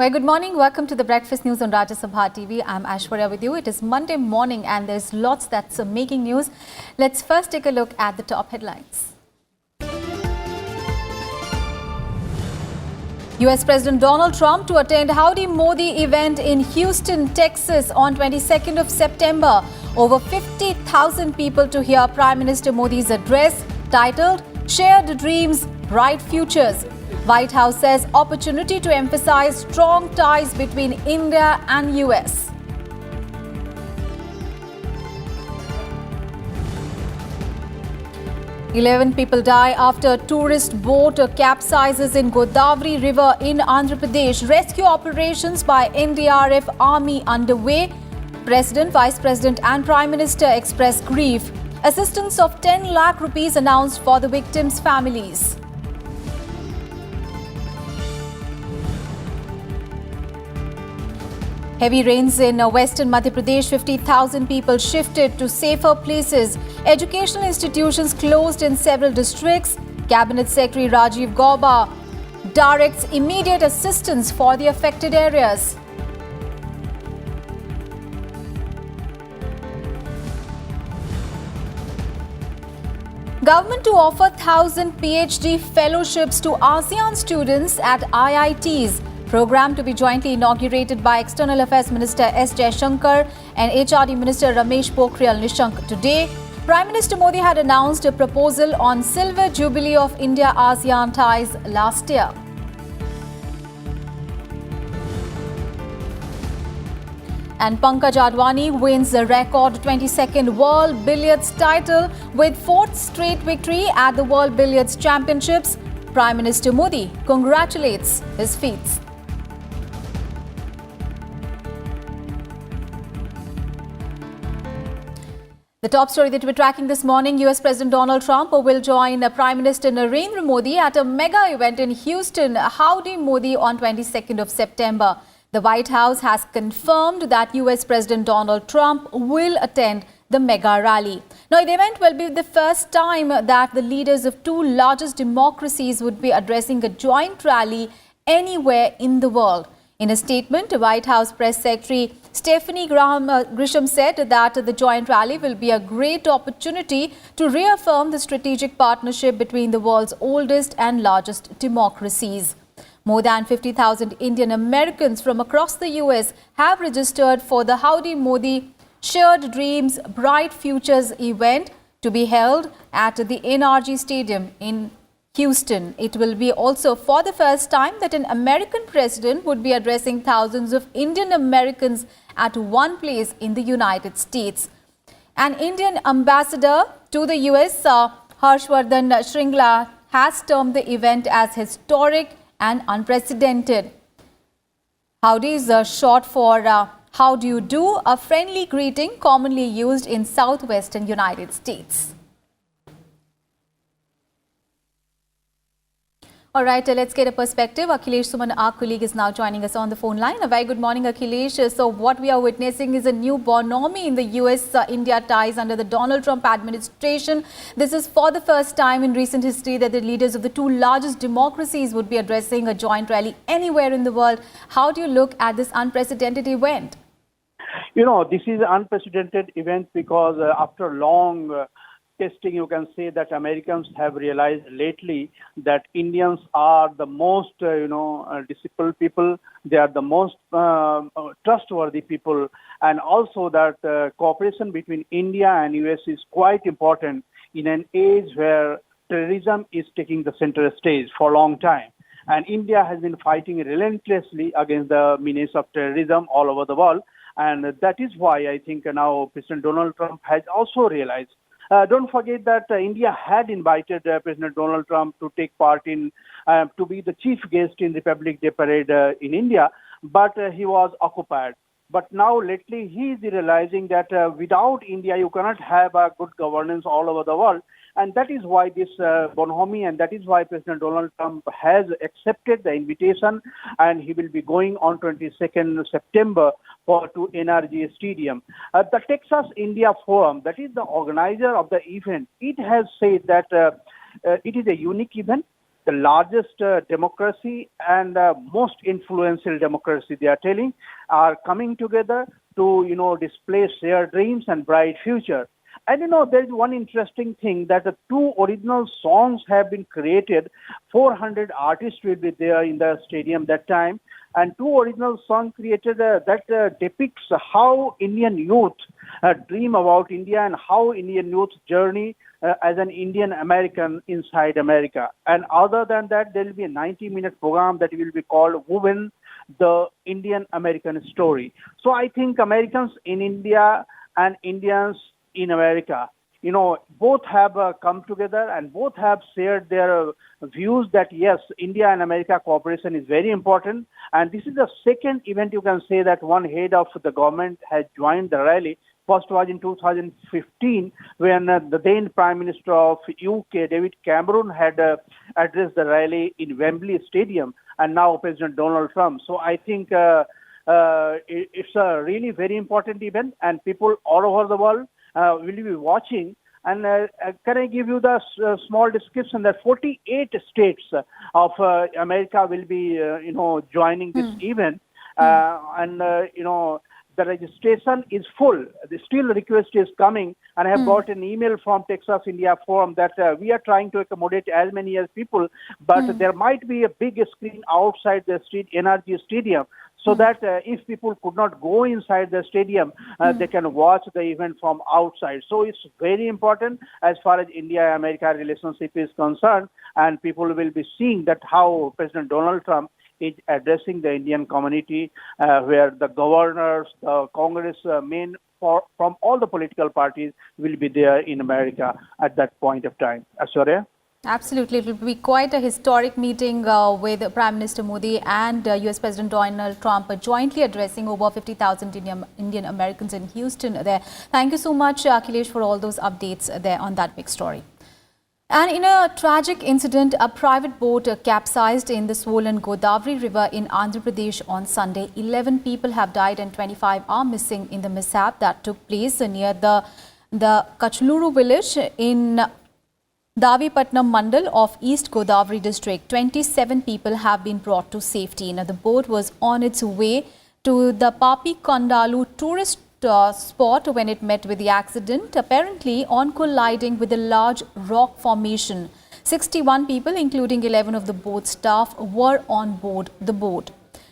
Well, good morning. Welcome to the Breakfast News on Rajya Sabha TV. I'm Ashwarya with you. It is Monday morning and there's lots that's making news. Let's first take a look at the top headlines. US President Donald Trump to attend Howdy Modi event in Houston, Texas on 22nd of September. Over 50,000 people to hear Prime Minister Modi's address titled Shared Dreams, Bright Futures. White House says opportunity to emphasize strong ties between India and US. Eleven people die after a tourist boat capsizes in Godavari River in Andhra Pradesh. Rescue operations by NDRF Army underway. President, Vice President and Prime Minister express grief. Assistance of 10 lakh rupees announced for the victims' families. Heavy rains in western Madhya Pradesh, 50,000 people shifted to safer places. Educational institutions closed in several districts. Cabinet Secretary Rajiv Gauba directs immediate assistance for the affected areas. Government to offer 1,000 PhD fellowships to ASEAN students at IITs. Program to be jointly inaugurated by External Affairs Minister S. Jaishankar and HRD Minister Ramesh Pokhriyal Nishank today. Prime Minister Modi had announced a proposal on Silver Jubilee of India-ASEAN ties last year. And Pankaj Advani wins the record 22nd World Billiards title with fourth straight victory at the World Billiards Championships. Prime Minister Modi congratulates his feats. The top story that we're tracking this morning, US President Donald Trump will join Prime Minister Narendra Modi at a mega event in Houston, Howdy Modi, on 22nd of September. The White House has confirmed that US President Donald Trump will attend the mega rally. Now, the event will be the first time that the leaders of two largest democracies would be addressing a joint rally anywhere in the world. In a statement, White House Press Secretary Stephanie Grisham said that the joint rally will be a great opportunity to reaffirm the strategic partnership between the world's oldest and largest democracies. More than 50,000 Indian Americans from across the US have registered for the Howdy Modi Shared Dreams, Bright Futures event to be held at the NRG Stadium in Houston. It will be also for the first time that an American president would be addressing thousands of Indian Americans at one place in the United States. An Indian ambassador to the US, Harshvardhan Shringla, has termed the event as historic and unprecedented. Howdy is short for how do you do, a friendly greeting commonly used in southwestern United States. All right, let's get a perspective. Akhilesh Suman, our colleague, is now joining us on the phone line. A very good morning, Akhilesh. So what we are witnessing is a new bonhomie in the US-India ties under the Donald Trump administration. This is for the first time in recent history that the leaders of the two largest democracies would be addressing a joint rally anywhere in the world. How do you look at this unprecedented event? You know, this is an unprecedented event because after long testing, you can say that Americans have realized lately that Indians are the most, disciplined people. They are the most trustworthy people. And also that cooperation between India and US is quite important in an age where terrorism is taking the center stage for a long time. And India has been fighting relentlessly against the menace of terrorism all over the world. And that is why I think now President Donald Trump has also realized. Don't forget that India had invited President Donald Trump to take part in, to be the chief guest in Republic Day parade in India, but he was occupied. But now lately he is realizing that without India you cannot have a good governance all over the world. And that is why this bonhomie, and that is why President Donald Trump has accepted the invitation, and he will be going on 22nd September to NRG Stadium. The Texas India Forum, that is the organizer of the event, it has said that it is a unique event. the largest democracy and most influential democracy, they are telling, are coming together to, display shared dreams and bright future. And there is one interesting thing that the two original songs have been created. 400 artists will be there in the stadium that time. And two original songs created that depicts how Indian youth dream about India and how Indian youth journey as an Indian American inside America. And other than that, there will be a 90-minute program that will be called Woven, the Indian American Story. So I think Americans in India and Indians in America, both have come together and both have shared their views that yes, India and America cooperation is very important. And this is the second event you can say that one head of the government has joined the rally. First was in 2015 when the then Prime Minister of UK, David Cameron, had addressed the rally in Wembley Stadium, and now President Donald Trump. So I think it's a really very important event, and people all over the world will be watching. And can I give you the small description that 48 states of America will be, joining this event. The registration is full. The still request is coming. And I have got an email from Texas India Forum that we are trying to accommodate as many as people, but there might be a big screen outside the NRG Stadium, so that if people could not go inside the stadium, they can watch the event from outside. So it's very important as far as India-America relationship is concerned, and people will be seeing that how President Donald Trump is addressing the Indian community, where the governors, the Congress men from all the political parties will be there in America at that point of time. Ashwarya? Absolutely. It will be quite a historic meeting with Prime Minister Modi and US President Donald Trump jointly addressing over 50,000 Indian Americans in Houston there. Thank you so much, Akhilesh, for all those updates there on that big story. And in a tragic incident, a private boat capsized in the swollen Godavari River in Andhra Pradesh on Sunday. 11 people have died and 25 are missing in the mishap that took place near the Kachluru village in Davipatnam Mandal of East Godavari district. 27 people have been brought to safety. Now, the boat was on its way to the Papi Kondalu tourist spot when it met with the accident, apparently on colliding with a large rock formation. 61 people, including 11 of the boat staff, were on board the boat.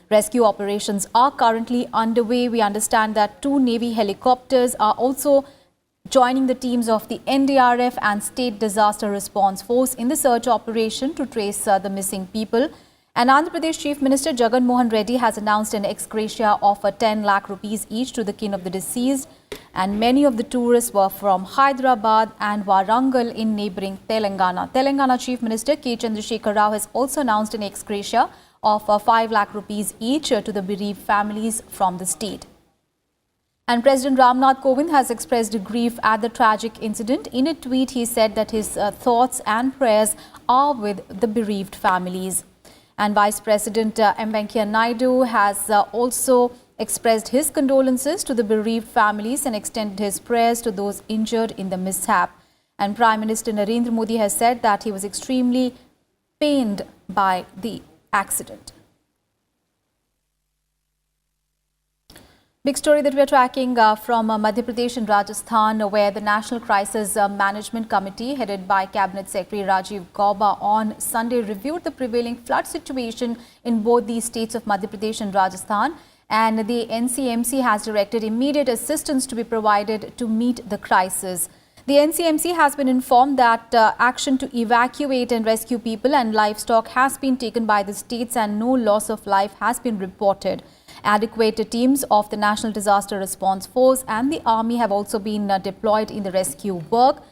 Rescue operations are currently underway. We understand that 2 Navy helicopters are also joining the teams of the NDRF and State Disaster Response Force in the search operation to trace the missing people. And Andhra Pradesh Chief Minister Jagan Mohan Reddy has announced an ex gratia of 10 lakh rupees each to the kin of the deceased. And many of the tourists were from Hyderabad and Warangal in neighbouring Telangana. Telangana Chief Minister K. Chandrasekhar Rao has also announced an ex gratia of 5 lakh rupees each to the bereaved families from the state. And President Nath has expressed grief at the tragic incident. In a tweet, he said that his thoughts and prayers are with the bereaved families. And Vice President M. Venkaiah Naidu has also expressed his condolences to the bereaved families and extended his prayers to those injured in the mishap. And Prime Minister Narendra Modi has said that he was extremely pained by the accident. Big story that we are tracking from Madhya Pradesh and Rajasthan, where the National Crisis Management Committee, headed by Cabinet Secretary Rajiv Gauba, on Sunday reviewed the prevailing flood situation in both these states of Madhya Pradesh and Rajasthan. And the NCMC has directed immediate assistance to be provided to meet the crisis. The NCMC has been informed that action to evacuate and rescue people and livestock has been taken by the states and no loss of life has been reported. Adequate teams of the National Disaster Response Force and the Army have also been deployed in the rescue work.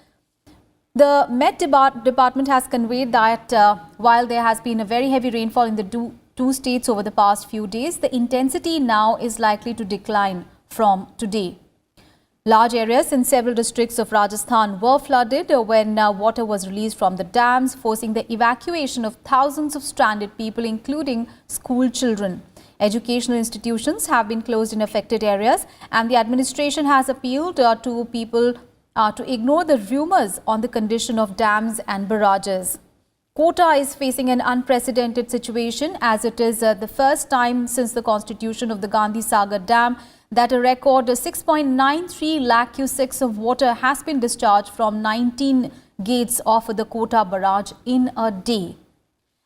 The Met Department has conveyed that while there has been a very heavy rainfall in the two states over the past few days, the intensity now is likely to decline from today. Large areas in several districts of Rajasthan were flooded when water was released from the dams, forcing the evacuation of thousands of stranded people, including school children. Educational institutions have been closed in affected areas, and the administration has appealed to people to ignore the rumors on the condition of dams and barrages. Quota is facing an unprecedented situation as it is the first time since the constitution of the Gandhi Sagar Dam that a record 6.93 lakh cusecs of water has been discharged from 19 gates of the Kota barrage in a day.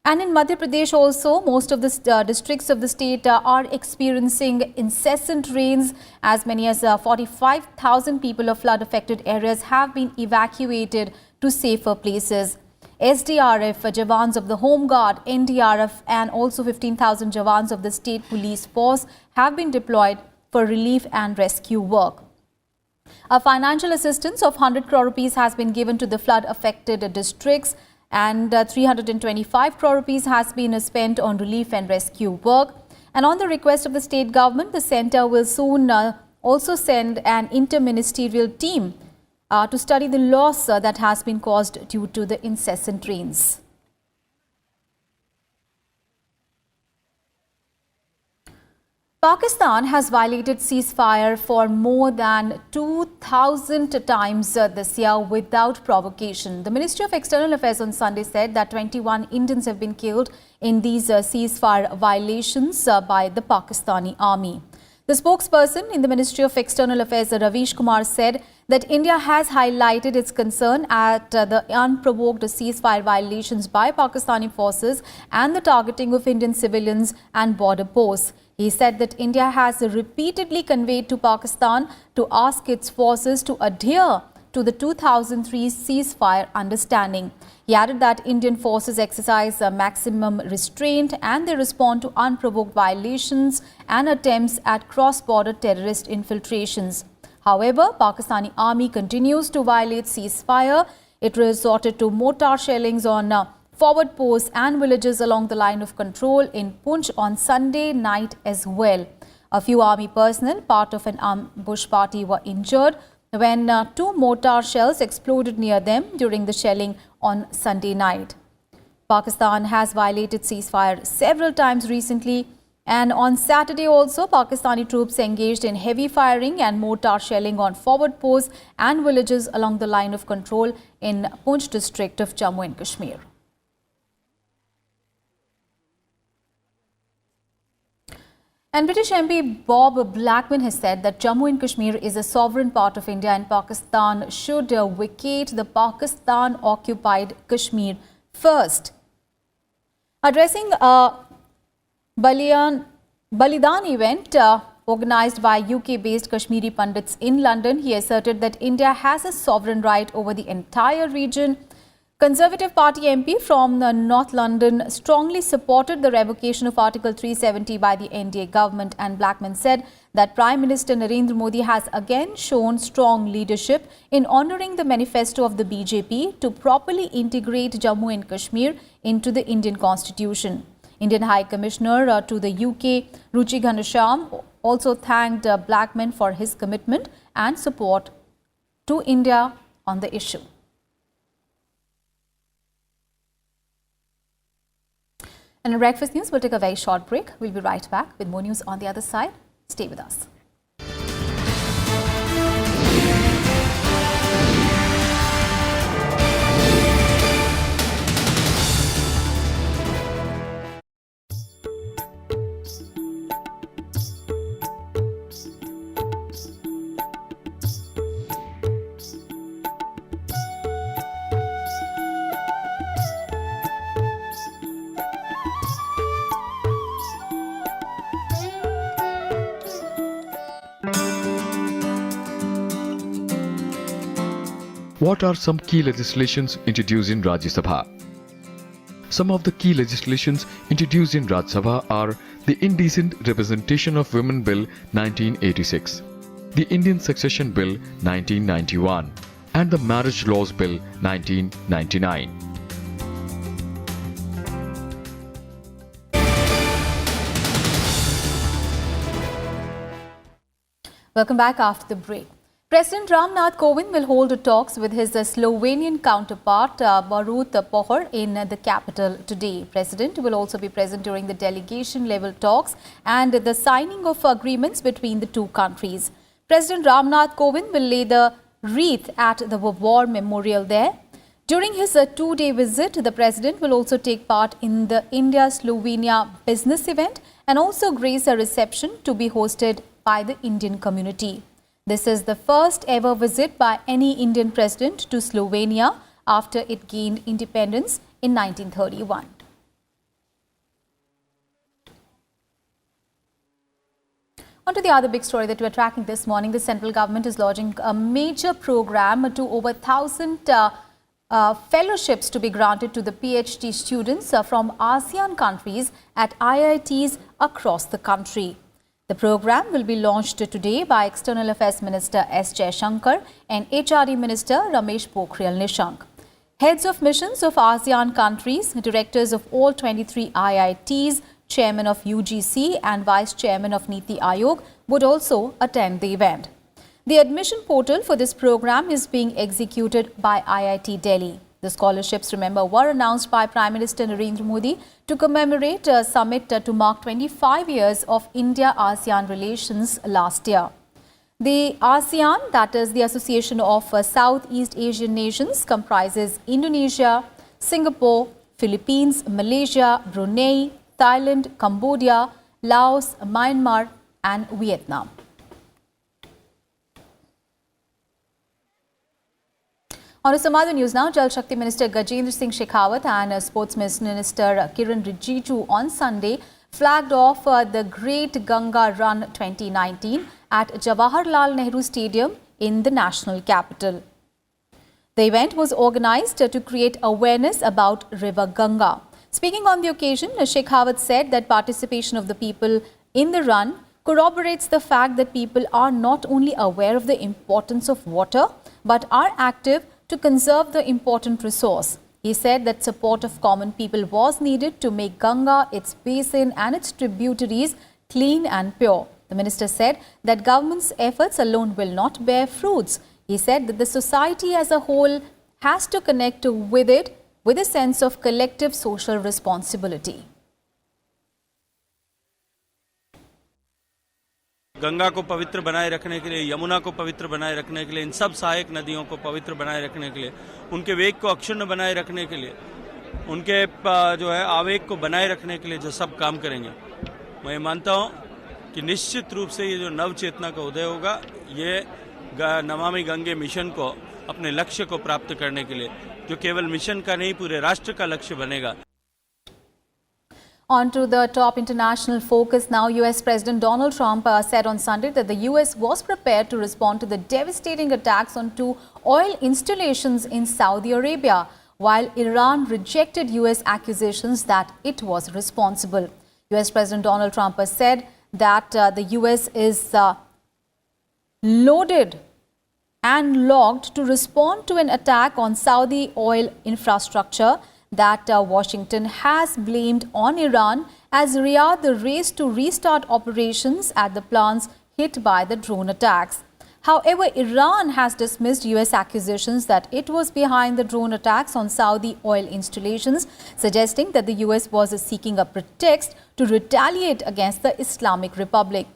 And in Madhya Pradesh also, most of the districts of the state are experiencing incessant rains. As many as 45,000 people of flood-affected areas have been evacuated to safer places. SDRF, Jawans of the Home Guard, NDRF and also 15,000 Jawans of the State Police Force have been deployed for relief and rescue work. A financial assistance of 100 crore rupees has been given to the flood-affected districts, and 325 crore rupees has been spent on relief and rescue work. And on the request of the state government, the centre will soon also send an inter-ministerial team to study the loss that has been caused due to the incessant rains. Pakistan has violated ceasefire for more than 2,000 times this year without provocation. The Ministry of External Affairs on Sunday said that 21 Indians have been killed in these ceasefire violations by the Pakistani army. The spokesperson in the Ministry of External Affairs, Ravish Kumar, said that India has highlighted its concern at the unprovoked ceasefire violations by Pakistani forces and the targeting of Indian civilians and border posts. He said that India has repeatedly conveyed to Pakistan to ask its forces to adhere to the 2003 ceasefire understanding. He added that Indian forces exercise maximum restraint and they respond to unprovoked violations and attempts at cross-border terrorist infiltrations. However, Pakistani army continues to violate ceasefire. It resorted to mortar shellings on forward posts and villages along the line of control in Poonch on Sunday night as well. A few army personnel, part of an ambush party, were injured when 2 mortar shells exploded near them during the shelling on Sunday night. Pakistan has violated ceasefire several times recently, and on Saturday also Pakistani troops engaged in heavy firing and mortar shelling on forward posts and villages along the line of control in Poonch district of Jammu and Kashmir. And British MP Bob Blackman has said that Jammu and Kashmir is a sovereign part of India and Pakistan should vacate the Pakistan-occupied Kashmir first. Addressing a Balidan event organized by UK-based Kashmiri Pandits in London, he asserted that India has a sovereign right over the entire region. Conservative Party MP from North London strongly supported the revocation of Article 370 by the NDA government, and Blackman said that Prime Minister Narendra Modi has again shown strong leadership in honouring the manifesto of the BJP to properly integrate Jammu and Kashmir into the Indian Constitution. Indian High Commissioner to the UK, Ruchi Ghanshyam, also thanked Blackman for his commitment and support to India on the issue. And in Breakfast News, we'll take a very short break. We'll be right back with more news on the other side. Stay with us. What are some key legislations introduced in Rajya Sabha? Some of the key legislations introduced in Rajya Sabha are the Indecent Representation of Women Bill 1986, the Indian Succession Bill 1991, and the Marriage Laws Bill 1999. Welcome back after the break. President Nath Kovind will hold talks with his Slovenian counterpart Borut Pahor in the capital today. President will also be present during the delegation-level talks and the signing of agreements between the two countries. President Nath Kovind will lay the wreath at the war memorial there. During his two-day visit, the President will also take part in the India-Slovenia business event and also grace a reception to be hosted by the Indian community. This is the first ever visit by any Indian president to Slovenia after it gained independence in 1931. On to the other big story that we're tracking this morning. The central government is launching a major program to over 1,000 fellowships to be granted to the PhD students from ASEAN countries at IITs across the country. The program will be launched today by External Affairs Minister S. Jaishankar and HRD Minister Ramesh Pokhriyal Nishank. Heads of missions of ASEAN countries, directors of all 23 IITs, chairman of UGC and vice chairman of Niti Aayog would also attend the event. The admission portal for this program is being executed by IIT Delhi. The scholarships, remember, were announced by Prime Minister Narendra Modi to commemorate a summit to mark 25 years of India-ASEAN relations last year. The ASEAN, that is the Association of Southeast Asian Nations, comprises Indonesia, Singapore, Philippines, Malaysia, Brunei, Thailand, Cambodia, Laos, Myanmar and Vietnam. On to some other news now, Jal Shakti Minister Gajendra Singh Shekhawat and Sports Minister Kiran Rijiju on Sunday flagged off the Great Ganga Run 2019 at Jawaharlal Nehru Stadium in the national capital. The event was organized to create awareness about River Ganga. Speaking on the occasion, Shekhawat said that participation of the people in the run corroborates the fact that people are not only aware of the importance of water, but are active to conserve the important resource. He said that support of common people was needed to make Ganga, its basin and its tributaries clean and pure. The minister said that government's efforts alone will not bear fruits. He said that the society as a whole has to connect with it with a sense of collective social responsibility. Ganga को पवित्र बनाए रखने के लिए, यमुना को पवित्र बनाए रखने के लिए, इन सब सहायक नदियों को पवित्र बनाए रखने के लिए, उनके वेग को अक्षुण्ण बनाए रखने के लिए, उनके जो है आवेग को बनाए रखने के लिए जो सब काम करेंगे, मैं मानता हूं कि निश्चित रूप से ये जो नव चेतना का उदय होगा, ये नमामि गंगे मिशन को अपने लक्ष्य को प्राप्त करने के लिए, जो केवल मिशन का नहीं पूरे राष्ट्र का लक्ष्य बनेगा. On to the top international focus now. US President Donald Trump said on Sunday that the US was prepared to respond to the devastating attacks on two oil installations in Saudi Arabia, while Iran rejected US accusations that it was responsible. US President Donald Trump has said that the US is loaded and logged to respond to an attack on Saudi oil infrastructure that Washington has blamed on Iran as Riyadh raced to restart operations at the plants hit by the drone attacks. However, Iran has dismissed US accusations that it was behind the drone attacks on Saudi oil installations, suggesting that the US was seeking a pretext to retaliate against the Islamic Republic.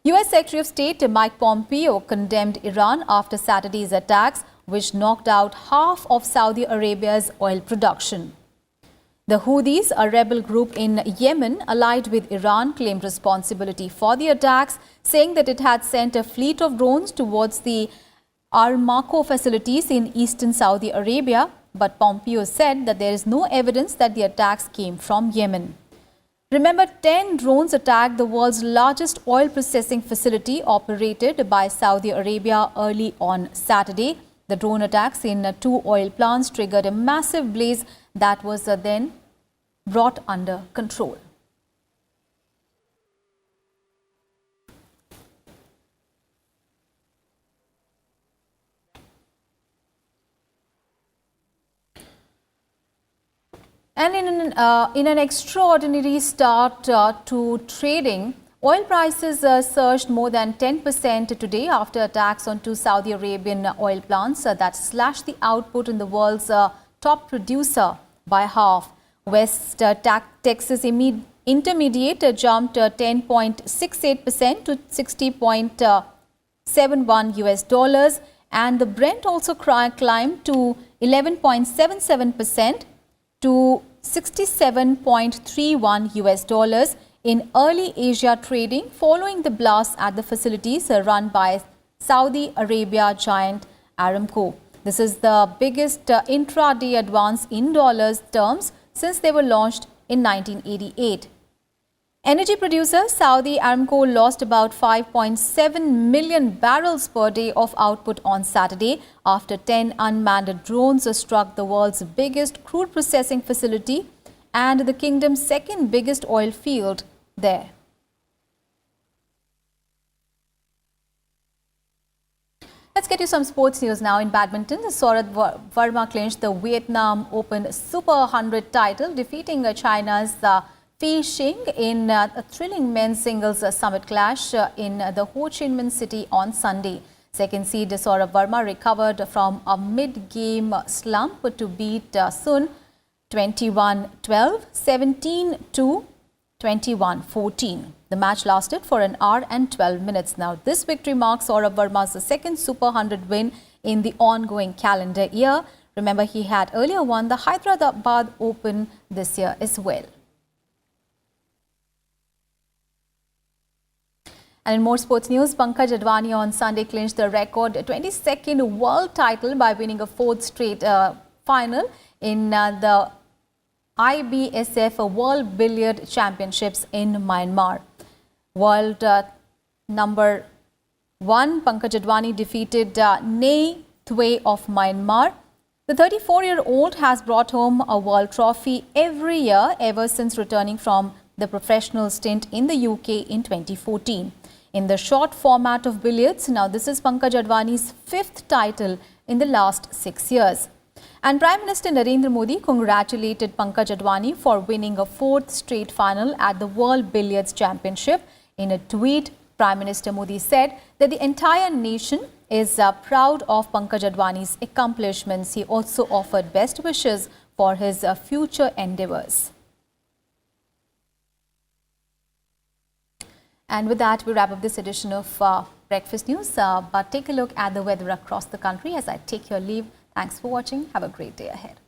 US Secretary of State Mike Pompeo condemned Iran after Saturday's attacks, which knocked out half of Saudi Arabia's oil production. The Houthis, a rebel group in Yemen allied with Iran, claimed responsibility for the attacks, saying that it had sent a fleet of drones towards the Aramco facilities in eastern Saudi Arabia. But Pompeo said that there is no evidence that the attacks came from Yemen. Remember, 10 drones attacked the world's largest oil processing facility operated by Saudi Arabia early on Saturday. The drone attacks in two oil plants triggered a massive blaze that was then brought under control. And in an extraordinary start to trading, oil prices surged more than 10% today after attacks on two Saudi Arabian oil plants that slashed the output in the world's top producer by half. West Texas Intermediate jumped 10.68% to $60.71 US, and the Brent also climbed to 11.77% to 67.31 US dollars in early Asia trading following the blast at the facilities run by Saudi Arabia giant Aramco. This is the biggest intraday advance in dollars terms since they were launched in 1988. Energy producer Saudi Aramco lost about 5.7 million barrels per day of output on Saturday after 10 unmanned drones struck the world's biggest crude processing facility and the kingdom's second biggest oil field there. Let's get you some sports news now. In badminton, Saurav Verma clinched the Vietnam Open Super 100 title, defeating China's Fei Xing in a thrilling men's singles summit clash in the Ho Chi Minh City on Sunday. Second seed Saurav Verma recovered from a mid-game slump to beat Sun 21-12, 17-2, 21-14. The match lasted for an hour and 12 minutes. Now, this victory marks Saurav Verma's second Super 100 win in the ongoing calendar year. Remember, he had earlier won the Hyderabad Open this year as well. And in more sports news, Pankaj Advani on Sunday clinched the record 22nd world title by winning a fourth straight final in the IBSF World Billiard Championships in Myanmar. World number 1, Pankaj Advani defeated Nay Thue of Myanmar. The 34-year-old has brought home a world trophy every year ever since returning from the professional stint in the UK in 2014. In the short format of billiards, now this is Pankaj Advani's 5th title in the last 6 years. And Prime Minister Narendra Modi congratulated Pankaj Advani for winning a 4th straight final at the World Billiards Championship. In a tweet, Prime Minister Modi said that the entire nation is proud of Pankaj Advani's accomplishments. He also offered best wishes for his future endeavours. And with that, we wrap up this edition of Breakfast News. But take a look at the weather across the country as I take your leave. Thanks for watching. Have a great day ahead.